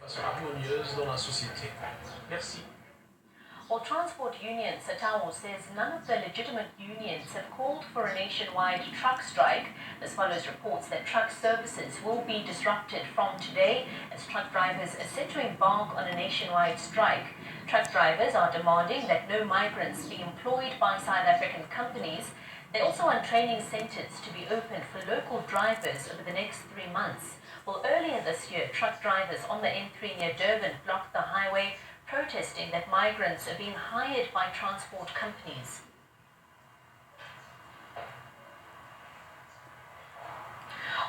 façon harmonieuse dans la société. Merci. Well, Transport Union Motaung says none of the legitimate unions have called for a nationwide truck strike. This follows reports that truck services will be disrupted from today as truck drivers are set to embark on a nationwide strike. Truck drivers are demanding that no migrants be employed by South African companies. They also want training centres to be opened for local drivers over the next 3 months. Well, earlier this year, truck drivers on the N3 near Durban blocked the highway, protesting that migrants are being hired by transport companies.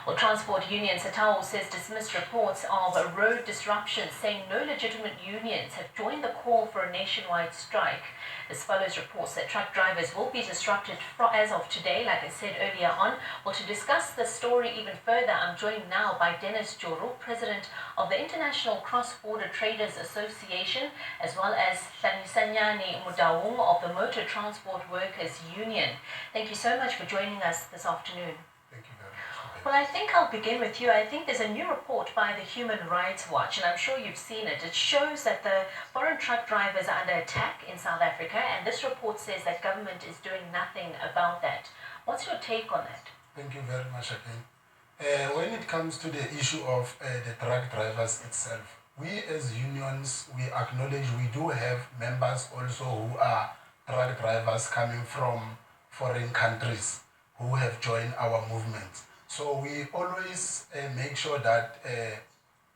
Well, Transport Union Motaung says dismissed reports of road disruptions, saying no legitimate unions have joined the call for a nationwide strike. This follows reports that truck drivers will be disrupted as of today, like I said earlier on. Well, to discuss the story even further, I'm joined now by Dennis Joro, President of the International Cross-Border Traders Association, as well as Hlasinyane Motaung of the Motor Transport Workers Union. Thank you so much for joining us this afternoon. Thank you very much. Well, I think I'll begin with you. I think there's a new report by the Human Rights Watch, and I'm sure you've seen it. It shows that the foreign truck drivers are under attack in South Africa, and this report says that government is doing nothing about that. What's your take on that? Thank you very much again. When it comes to the issue of the truck drivers itself, we as unions, we acknowledge we do have members also who are truck drivers coming from foreign countries who have joined our movement. So we always make sure that,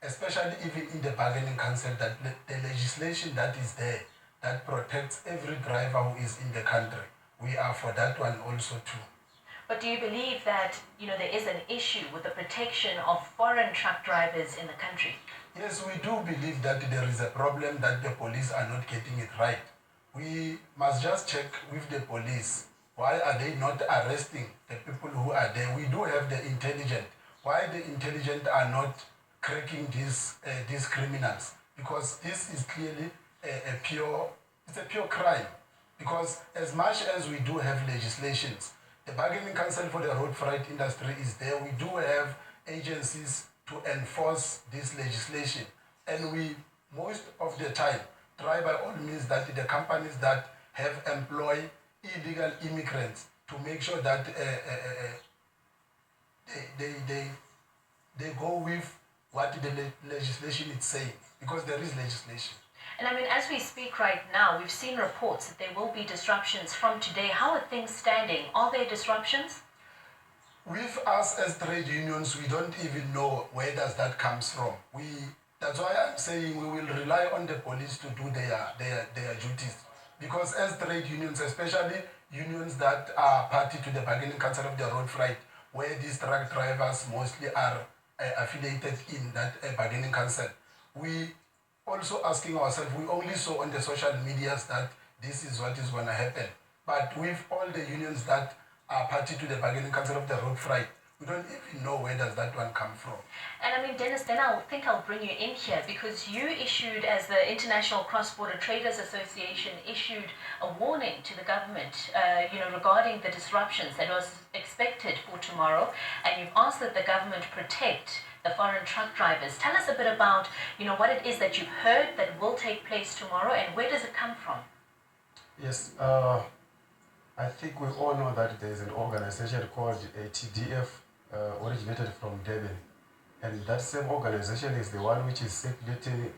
especially even in the bargaining council, that the legislation that is there, that protects every driver who is in the country, we are for that one also too. But do you believe that, there is an issue with the protection of foreign truck drivers in the country? Yes, we do believe that there is a problem that the police are not getting it right. We must just check with the police. Why are they not arresting the people who are there? We do have the intelligence. Why the intelligent are not cracking these criminals? Because this is clearly a pure crime. Because as much as we do have legislations, the Bargaining Council for the Road Freight Industry is there. We do have agencies to enforce this legislation. And we, most of the time, try by all means that the companies that have employed illegal immigrants to make sure that they go with what the legislation is saying, because there is legislation. And as we speak right now, we've seen reports that there will be disruptions from today. How are things standing? Are there disruptions? With us as trade unions, we don't even know where does that comes from. That's why I'm saying we will rely on the police to do their duties. Because as trade unions, especially unions that are party to the Bargaining Council of the Road Freight, where these truck drivers mostly are affiliated in that Bargaining Council, we also asking ourselves, we only saw on the social medias that this is what is going to happen. But with all the unions that are party to the Bargaining Council of the Road Freight, we don't even know where does that one come from. And Dennis, then I'll bring you in here, because you issued, as the International Cross-Border Traders Association, issued a warning to the government, regarding the disruptions that was expected for tomorrow, and you've asked that the government protect the foreign truck drivers. Tell us a bit about, what it is that you've heard that will take place tomorrow, and where does it come from? Yes, I think we all know that there is an organization called TDF, originated from Durban, and that same organization is the one which is circulating